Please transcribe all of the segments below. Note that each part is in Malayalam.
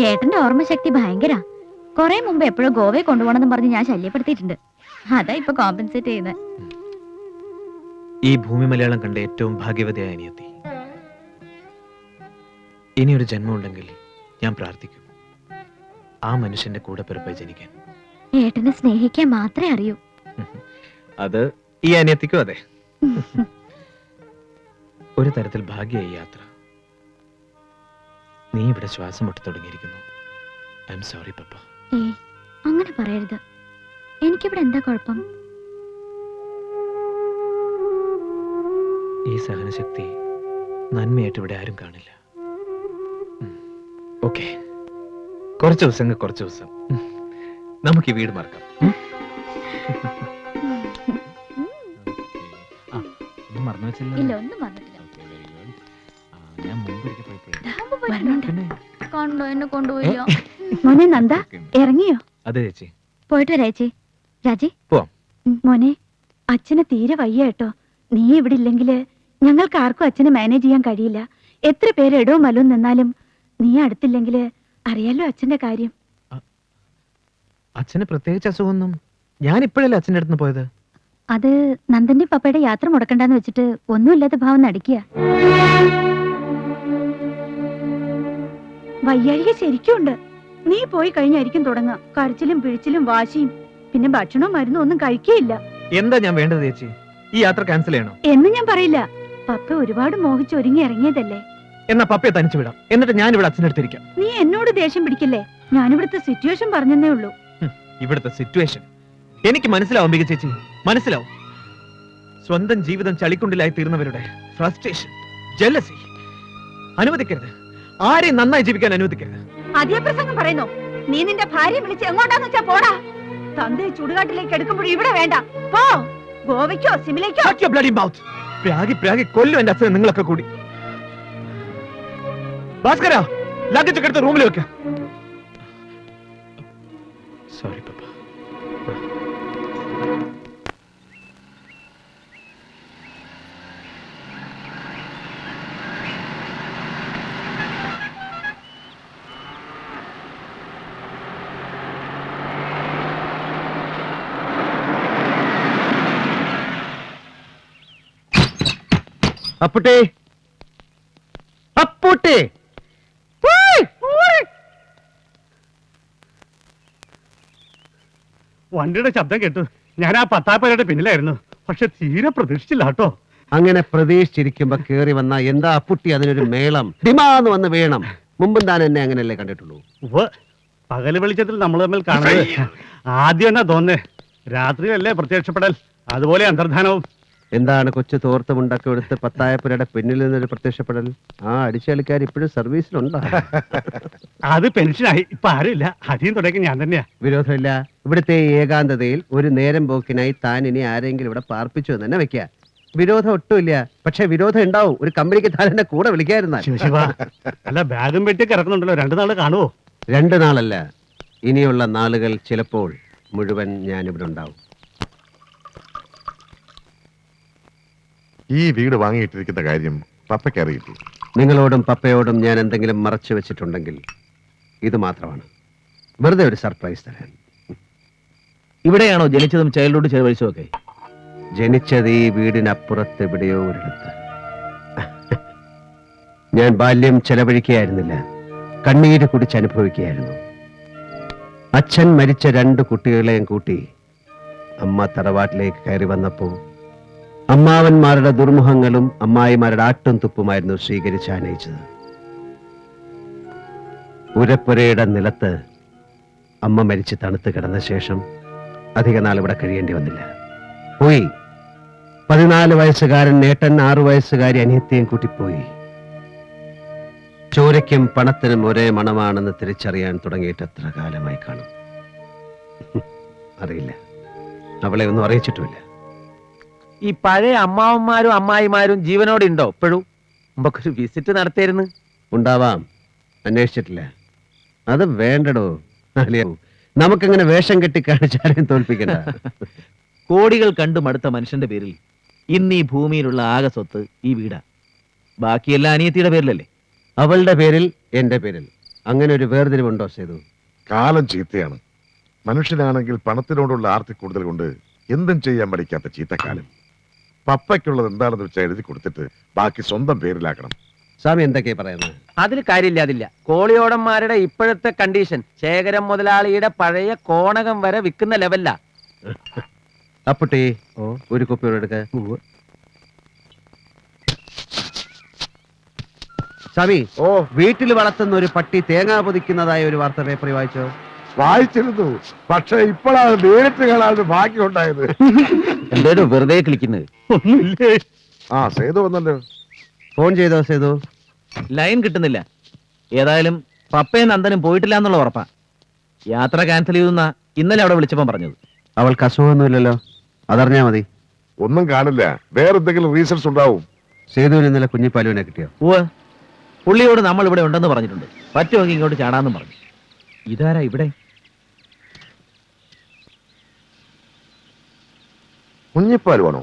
ഏട്ടന്റെ ഓർമ്മശക്തി ഭയങ്കര. കൊറേ മുമ്പ് എപ്പോഴും ഗോവയെ കൊണ്ടുപോകണമെന്ന് പറഞ്ഞ് ഞാൻ ശല്യപ്പെടുത്തിയിട്ടുണ്ട്. അതാ ഇപ്പൊ കോമ്പൻസേറ്റ് ചെയ്യുന്നത്. ഈ ഭൂമി മലയാളം കണ്ട ഏറ്റവും ഭാഗ്യവതിയായ അനിയത്തി. ഇനിയൊരു ജന്മം ഉണ്ടെങ്കിൽ ഞാൻ പ്രാർത്ഥിക്കും ആ മനുഷ്യന്റെ കൂടെ പിറപ്പായി ജനിക്കാൻ. ഏട്ടനെ സ്നേഹിക്കാൻ മാത്രമേ അറിയൂ. അത് ഈ അനിയത്തിക്കും അതെ. ഒരു തരത്തിൽ ഭാഗ്യമായി യാത്ര. നീ ഇവിടെ ശ്വാസം മുട്ടി തുടങ്ങിയിരിക്കുന്നു. ഐ എം സോറി പപ്പ. അങ്ങനെ പറയരുത്. എനിക്കിവിടെ എന്താ കുഴപ്പം? ഈ സഹനശക്തി നന്മയായിട്ട് ഇവിടെ ആരും കാണില്ല. ഓക്കെ, കുറച്ച് ദിവസം നമുക്ക് ഈ വീട് മറക്കാം. ഇല്ല, ഒന്നും വന്നിട്ടില്ല. കണ്ടോ, എന്നെ കൊണ്ടുപോയില്ലോ. മോനെ നന്ദ, ഇറങ്ങിയോ? അതെ ചേച്ചി. പോയിട്ട് വരാ ചേച്ചി. രാജി പോവാം. മോനെ, അച്ഛന് തീരെ വയ്യ കേട്ടോ. നീ ഇവിടെ ഇല്ലെങ്കില് ഞങ്ങൾക്ക് ആർക്കും അച്ഛനെ മാനേജ് ചെയ്യാൻ കഴിയില്ല. എത്ര പേര് ഇടവും മലവും നിന്നാലും നീ അടുത്തില്ലെങ്കില് അറിയാലോ അച്ഛന്റെ കാര്യം. അച്ഛന് പ്രത്യേകിച്ച് അസുഖമൊന്നും. ഞാൻ ഇപ്പോഴല്ലേ അച്ഛൻ്റെ അടുത്ത് പോയത്. അത് നന്ദന്റെ പപ്പയുടെ യാത്ര മുടക്കണ്ടെന്ന് വെച്ചിട്ട് ഒന്നുമില്ലാത്ത ഭാവം നടിക്കുക. വയ്യാഴിക ശരിക്കും ഉണ്ട്. നീ പോയി കഴിഞ്ഞായിരിക്കും തുടങ്ങുക കരച്ചിലും പിഴിച്ചിലും വാശിയും. പിന്നെ ഭക്ഷണവും മരുന്നും ഒന്നും കഴിക്കുകയില്ല. എന്താ ഞാൻ വേണ്ടത് ചേച്ചി? ഈ യാത്ര ക്യാൻസൽ ചെയ്യണോ? എന്ന് ഞാൻ പറയില്ല. പപ്പ ഒരുപാട് മോഹിച്ചൊരുങ്ങി ഇറങ്ങിയതല്ലേ. എന്നാ പപ്പയെ തനിച്ചു വിടാം. എന്നിട്ട് ഞാൻ ഇവിടെ അച്ഛൻ്റെ അടുത്തിരിക്കാം. നീ എന്നോട് ദേഷ്യം പിടിക്കല്ലേ. ഞാനിവിടുത്തെ സിറ്റുവേഷൻ പറഞ്ഞതേ ഉള്ളൂ. ഇവിടുത്തെ സിറ്റുവേഷൻ എനിക്ക് മനസ്സിലാവും ബിക ചേച്ചി, മനസ്സിലാവും. സ്വന്തം ജീവിതം ചളിക്കുണ്ടിലായി തീർന്നവരുടെ ഫ്രസ്ട്രേഷൻ, ജലസി അനുവദിക്കരുത്. ആരെയും നന്നായി ജീവിക്കാൻ അനുവദിക്കരുത്. അതേ പ്രസംഗം പറയുന്നു. നീ നിന്റെ ഭാര്യയെ വിളിച്ച് എങ്ങോട്ടാന്ന് വെച്ചാ പോടാ. തന്തയെ ചുടുകാട്ടിലേക്ക് എടുക്കുമ്പോഴും ഇവിടെ വേണ്ട. പോ, ഗോവയ്ക്കോ സിമിലേക്കോ. പ്രാഗി കൊല്ലും എന്റെ അച്ഛനെ നിങ്ങളൊക്കെ കൂടി. ഭാസ്കര, ലഗേജ് ഒക്കെ എടുത്ത് റൂമിൽ വെക്ക. സോറി പപ്പ. അപ്പുട്ടേ, അപ്പുട്ടേ, വണ്ടിയുടെ ശബ്ദം കേട്ടു. ഞാൻ ആ പത്താപ്പേരുടെ പിന്നിലായിരുന്നു. പക്ഷെ തീരെ പ്രതീക്ഷിച്ചില്ല കേട്ടോ. അങ്ങനെ പ്രതീക്ഷിച്ചിരിക്കുമ്പോ കേറി വന്ന എന്താ അപ്പുട്ടി അതിനൊരു മേളം ഡിമാന്ന് വന്ന് വേണം. മുമ്പും താൻ എന്നെ അങ്ങനെയല്ലേ കണ്ടിട്ടുള്ളൂ. പകല് വെളിച്ചത്തിൽ നമ്മൾ തമ്മിൽ കാണുന്നത് ആദ്യം എന്നാ തോന്നേ. രാത്രിയിലല്ലേ പ്രത്യക്ഷപ്പെടൽ, അതുപോലെ അന്തർധാനവും. എന്താണ് കൊച്ചു തോർത്തുമുണ്ടൊക്കെ എടുത്ത് പത്തായപ്പുരയുടെ പിന്നിൽ നിന്നൊരു പ്രത്യക്ഷപ്പെടൽ? ആ അടിച്ചളിക്കാർ ഇപ്പോഴും സർവീസിലുണ്ടോ? അത് പെൻഷനായി, ഇപ്പൊ ആരുമില്ല. അധികം തുടങ്ങി ഞാൻ തന്നെയാ. വിരോധമില്ല. ഇവിടുത്തെ ഏകാന്തതയിൽ ഒരു നേരം പോക്കിനായി താൻ ഇനി ആരെങ്കിലും ഇവിടെ പാർപ്പിച്ചു എന്ന് തന്നെ വെക്കുക. വിരോധം ഒട്ടുമില്ല. പക്ഷെ വിരോധം ഉണ്ടാവും. ഒരു കമ്പനിക്ക് താൻ എന്നെ കൂടെ വിളിക്കാതിരുന്നാൽ. അല്ല, ബാഗും പെട്ടിയൊക്കെ ഇറക്കുന്നുണ്ടല്ലോ. 2 നാള് കാണുവോ? 2 നാളല്ല, ഇനിയുള്ള നാളുകൾ ചിലപ്പോൾ മുഴുവൻ ഞാനിവിടെ ഉണ്ടാവും. ഈ വീട് വാങ്ങിയിട്ടിരിക്കുന്ന കാര്യം പപ്പയ്ക്ക് അറിയില്ലേ? നിങ്ങളോടും പപ്പയോടും ഞാൻ എന്തെങ്കിലും മറച്ചു വെച്ചിട്ടുണ്ടെങ്കിൽ ഇത് മാത്രമാണ്. വെറുതെ ഒരു സർപ്രൈസ് തരാൻ. ഇവിടെയാണോ ജനിച്ചതും ചൈൽഡ്ഹുഡ് ചെലവഴിച്ചതും ഒക്കെ? ജനിച്ചത് ഈ വീടിനപ്പുറത്ത് എവിടെയോ ഒരിടത്ത്. ഞാൻ ബാല്യം ചെലവഴിക്കുകയായിരുന്നില്ല, കണ്ണീര് കുടിച്ച് അനുഭവിക്കുകയായിരുന്നു. അച്ഛൻ മരിച്ച 2 കുട്ടികളെയും കൂട്ടി അമ്മ തറവാട്ടിലേക്ക് കയറി വന്നപ്പോൾ അമ്മാവന്മാരുടെ ദുർമുഖങ്ങളും അമ്മായിമാരുടെ ആട്ടും തുപ്പുമായിരുന്നു സ്വീകരിച്ച് ആനയിച്ചത്. ഉരപ്പുരയുടെ നിലത്ത് അമ്മ മരിച്ച് തണുത്ത് കിടന്ന ശേഷം അധിക നാൾ ഇവിടെ കഴിയേണ്ടി വന്നില്ല. പോയി. 14 വയസ്സുകാരൻ നേട്ടൻ 6 വയസ്സുകാരി അനിയത്തെയും കൂട്ടിപ്പോയി. ചോരയ്ക്കും പണത്തിനും ഒരേ മണമാണെന്ന് തിരിച്ചറിയാൻ തുടങ്ങിയിട്ട് എത്ര കാലമായി കാണും അറിയില്ല. അവളെ ഒന്നും അറിയിച്ചിട്ടുമില്ല. ഈ പഴയ അമ്മാവന്മാരും അമ്മായിമാരും ജീവനോടെ ഉണ്ടോ ഇപ്പോഴും? മുമ്പൊക്കെ വിസിറ്റ് നടത്തിയിരുന്നു. ഉണ്ടാവാം, അന്വേഷിച്ചിട്ടില്ല. അത് വേണ്ടടോ. നമുക്കങ്ങനെ വേഷം കെട്ടി കാണിച്ചാലും തോൽപ്പിക്കണ്ട. കോടികൾ കണ്ടു മടുത്ത മനുഷ്യന്റെ പേരിൽ ഇന്ന് ഈ ഭൂമിയിലുള്ള ആകെ സ്വത്ത് ഈ വീടാ. ബാക്കിയെല്ലാം അനിയത്തിയുടെ പേരിലല്ലേ? അവളുടെ പേരിൽ, എന്റെ പേരിൽ. അങ്ങനെ ഒരു വേർതിരിവുണ്ടോ സേതു? കാലം ചീത്തയാണ്. മനുഷ്യനാണെങ്കിൽ പണത്തിനോടുള്ള ആർത്തി കൂടുതൽ കൊണ്ട് എന്തും ചെയ്യാൻ പഠിക്കാത്ത ചീത്തക്കാലം. പപ്പയ്ക്കുള്ളത് എന്താണെന്ന് വെച്ചാൽ എഴുതി കൊടുത്തിട്ട് ബാക്കി സ്വന്തം പേരിലാക്കണം. സ്വാമി എന്തൊക്കെയാ പറയുന്നത്? അതിൽ കാര്യമില്ല, അതില്ല. കോളിയോടന്മാരുടെ ഇപ്പോഴത്തെ കണ്ടീഷൻ ശേഖരം മുതലാളിയുടെ പഴയ കോണകം വരെ വിൽക്കുന്ന ലെവലിലാ. അപ്പുട്ടി ഒരു കുപ്പിയോട് എടുക്ക. സ്വാമി, വീട്ടിൽ വളർത്തുന്ന ഒരു പട്ടി തേങ്ങ പൊതിക്കുന്നതായ ഒരു വാർത്ത പേപ്പറിൽ വായിച്ചോ? വായിച്ചിരുന്നു, പക്ഷെ ഇപ്പോഴാണ് നേരിട്ട് കാണാതെ ഭാഗ്യം ഉണ്ടായത്. എന്തേലും വെറുതെ കളിക്കുന്നത്. ആ സേതു വന്നല്ലോ. ഫോൺ ചെയ്തോ സേതു? ലൈൻ കിട്ടുന്നില്ല. ഏതായാലും പപ്പയും നന്ദനും പോയിട്ടില്ല എന്നുള്ള ഉറപ്പാ. യാത്ര ക്യാൻസൽ ചെയ്തെന്നാ ഇന്നലെ അവിടെ വിളിച്ചപ്പം പറഞ്ഞത്. അവൾക്ക് അസുഖമൊന്നുമില്ലല്ലോ, അതറിഞ്ഞാ മതി. ഒന്നും കാണില്ല, വേറെന്തെങ്കിലും റീസൺസ് ഉണ്ടാവും. സേതുവിന് ഇന്നലെ കുഞ്ഞിപ്പാലുവിനെ കിട്ടിയോ? പുള്ളിയോട് നമ്മൾ ഇവിടെ ഉണ്ടെന്ന് പറഞ്ഞിട്ടുണ്ട്. പറ്റുമെങ്കിൽ ഇങ്ങോട്ട് ചാടാന്നും പറഞ്ഞു. ഇതാരാ ഇവിടെ? കുഞ്ഞിപ്പാൽ വേണോ?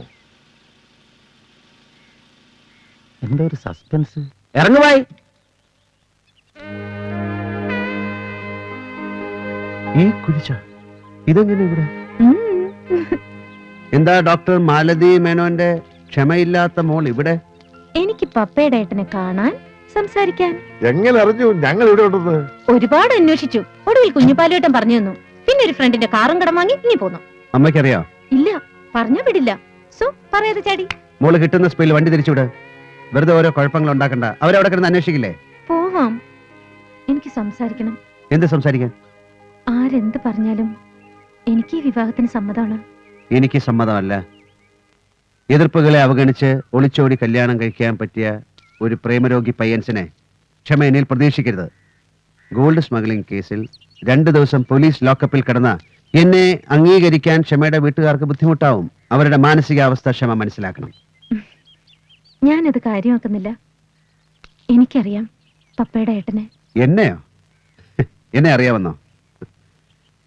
എന്താ ഒരു സസ്പെൻസ്. ഇറങ്ങുവായി. ഈ കുരിശ ഇതെങ്ങനെ ഇവിടെ? എന്താ ഡോക്ടർ മാലതി മേനോന്റെ ക്ഷമയില്ലാത്ത മോൾ ഇവിടെ? എനിക്ക് പപ്പയുടെ ഏട്ടനെ കാണാൻ, സംസാരിക്കാൻ. എങ്ങനെ അറിഞ്ഞു ഞങ്ങൾ ഇവിടെ ഉണ്ടെന്ന്? ഒരുപാട് അന്വേഷിച്ചു. ഒടുവിൽ കുഞ്ഞുപാലുവേട്ടൻ പറഞ്ഞു തന്നു. പിന്നെ ഒരു ഫ്രണ്ടിന്റെ കാറും കടം വാങ്ങി ഇനി പോന്നു. അമ്മയ്ക്കറിയോ? ഇല്ല, പറഞ്ഞു വിടില്ല. സോ പറയാതെ ചാടി. മോള് കിട്ടുന്ന സ്പീഡിൽ വണ്ടി തിരിച്ചുവിട്. വെറുതെ ഓരോ കുഴപ്പങ്ങൾ ഉണ്ടാക്കണ്ട. അവരവിടെ കിടന്ന് അന്വേഷിക്കില്ലേ? പോവാം. എനിക്ക് സംസാരിക്കണം. എന്ത് സംസാരിക്കാൻ? ആരെന്ത് പറഞ്ഞാലും എനിക്ക് ഈ വിവാഹത്തിന് സമ്മതമാണ്. എനിക്ക് സമ്മതമല്ല. എതിർപ്പുകളെ അവഗണിച്ച് ഒളിച്ചോടി കല്യാണം കഴിക്കാൻ പറ്റിയ ഒരു പ്രേമരോഗി പയ്യൻസിനെ ക്ഷമ എന്നിൽ പ്രതീക്ഷിക്കരുത്. ഗോൾഡ് സ്മഗ്ലിംഗ് കേസിൽ 2 ദിവസം പോലീസ് ലോക്കപ്പിൽ കിടന്ന എന്നെ അംഗീകരിക്കാൻ ക്ഷമയുടെ വീട്ടുകാർക്ക് ബുദ്ധിമുട്ടാവും. അവരുടെ മാനസികാവസ്ഥ ക്ഷമ മനസ്സിലാക്കണം. ഞാനത് കാര്യമാക്കുന്നില്ല. എനിക്കറിയാം പപ്പയുടെ ഏട്ടനെ. എന്നെയോ? എന്നെ അറിയാമെന്നോ?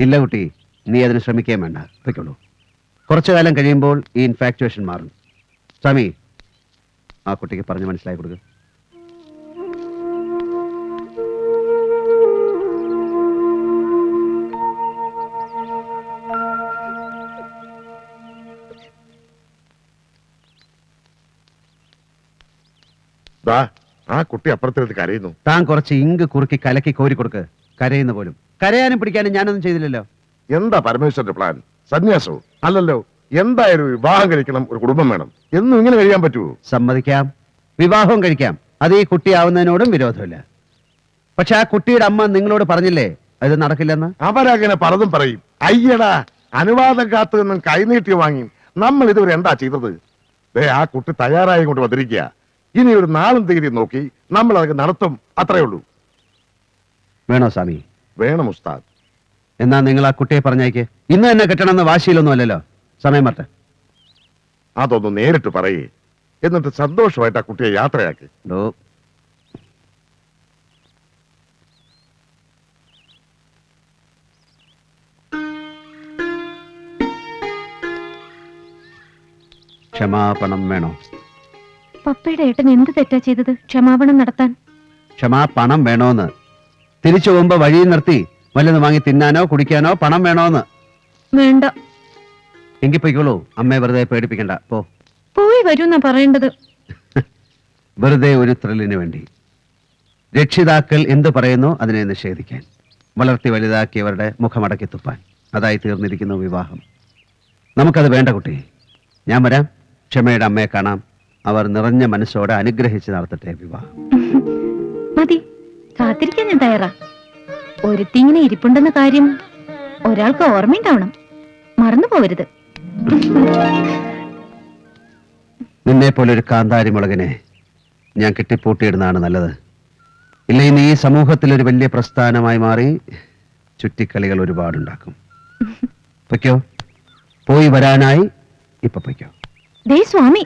ഇല്ല കുട്ടി, നീ അതിന് ശ്രമിക്കുകയും വേണ്ട. പൊയ്ക്കോളൂ. കുറച്ചു കാലം കഴിയുമ്പോൾ ഈ ഇൻഫാക്ച്വേഷൻ മാറും. സ്വാമി, ആ കുട്ടിക്ക് പറഞ്ഞ് മനസ്സിലാക്കി കൊടുക്കുക. ആ കുട്ടി അപ്പുറത്തെടുത്ത് കരയുന്നു. താൻ കുറച്ച് ഇങ്ക് കുറുക്കി കലക്കി കോരി കൊടുക്ക്. കരയുന്ന പോലും. കരയാനും പിടിക്കാനും ഞാനൊന്നും ചെയ്തില്ലല്ലോ. എന്താ പരമേശ്വരന്റെ പ്ലാൻ? സന്യാസവും അല്ലല്ലോ. എന്തായാലും വിവാഹം കഴിക്കണം, ഒരു കുടുംബം വേണം. എന്നും ഇങ്ങനെ കഴിയാൻ പറ്റുമോ? സമ്മതിക്കാം, വിവാഹവും കഴിക്കാം. അത് ഈ കുട്ടിയാവുന്നതിനോടും വിരോധമില്ല. പക്ഷെ ആ കുട്ടിയുടെ അമ്മ നിങ്ങളോട് പറഞ്ഞില്ലേ അത് നടക്കില്ലെന്ന്? അവരങ്ങനെ പലതും പറയും. അയ്യടാ, അനുവാദം കാത്തു നിന്നും കൈനീട്ടി വാങ്ങി നമ്മൾ ഇതുവരെ എന്താ ചെയ്തത്? ആ കുട്ടി തയ്യാറായി കൊണ്ട് വന്നിരിക്കുക. ഇനി ഒരു നാളും തീയതി നോക്കി നമ്മൾ അതൊക്കെ നടത്തും. അത്രേ ഉള്ളൂ. വേണോ സ്വാമി? വേണം ഉസ്താദ്. എന്നാ നിങ്ങൾ ആ കുട്ടിയെ പറഞ്ഞേക്ക്. ഇന്ന് തന്നെ കെട്ടണമെന്ന് വാശിയിലൊന്നും അല്ലല്ലോ. സമയം മറട്ടെ. അതൊന്ന് നേരിട്ട് പറയേ, എന്നിട്ട് സന്തോഷമായിട്ട് ആ കുട്ടിയെ യാത്രയാക്കി. ക്ഷമാപണം വേണോ? പപ്പയുടെ ഏട്ടൻ എന്ത് തെറ്റാ ചെയ്തത് ക്ഷമാപണം നടത്താൻ? ക്ഷമാപണം വേണോന്ന്. തിരിച്ചു പോകുമ്പോ വഴിയിൽ നിർത്തി വല്ലതും വാങ്ങി തിന്നാനോ കുടിക്കാനോ പണം വേണോന്ന്. വേണ്ട. എങ്കിൽ പൊയ്ക്കോളൂ. അമ്മയെ വെറുതെ പേടിപ്പിക്കണ്ട. പോയി വരൂന്നാ പറയേണ്ടത്. വെറുതെ ഒരു ത്രില്ലിന് വേണ്ടി. രക്ഷിതാക്കൾ എന്ത് പറയുന്നു അതിനെ നിഷേധിക്കാൻ, വളർത്തി വലുതാക്കിയവരുടെ മുഖമടക്കി തുപ്പാൻ. അതായി തീർന്നിരിക്കുന്നു വിവാഹം. നമുക്കത് വേണ്ട കുട്ടി. ഞാൻ വരാം. ക്ഷമയുടെ അമ്മയെ കാണാം. അവർ നിറഞ്ഞ മനസ്സോടെ അനുഗ്രഹിച്ച് നടത്തട്ടെ വിവാഹം. മതി, കാത്തിരിക്കാൻ ഞാൻ തയ്യാറാ. ഒരുത്തിങ്ങനെ ഇരിപ്പുണ്ടെന്ന കാര്യം ഒരാൾക്ക് ഓർമ്മയുണ്ടാവണം. മറന്നു പോവരുത്. നിന്നെ പോലെ ഒരു കാന്താരി മുളകിനെ ഞാൻ കെട്ടിപ്പൂട്ടിയിടുന്നതാണ് നല്ലത്. ഇല്ലെങ്കിൽ നീ ഈ സമൂഹത്തിൽ ഒരു വലിയ പ്രസ്ഥാനമായി മാറി ചുറ്റിക്കളികൾ ഒരുപാടുണ്ടാക്കും. പൊയ്ക്കോ. പോയി വരാനായി ഇപ്പൊ പൊയ്ക്കോ. ദേ സ്വാമി.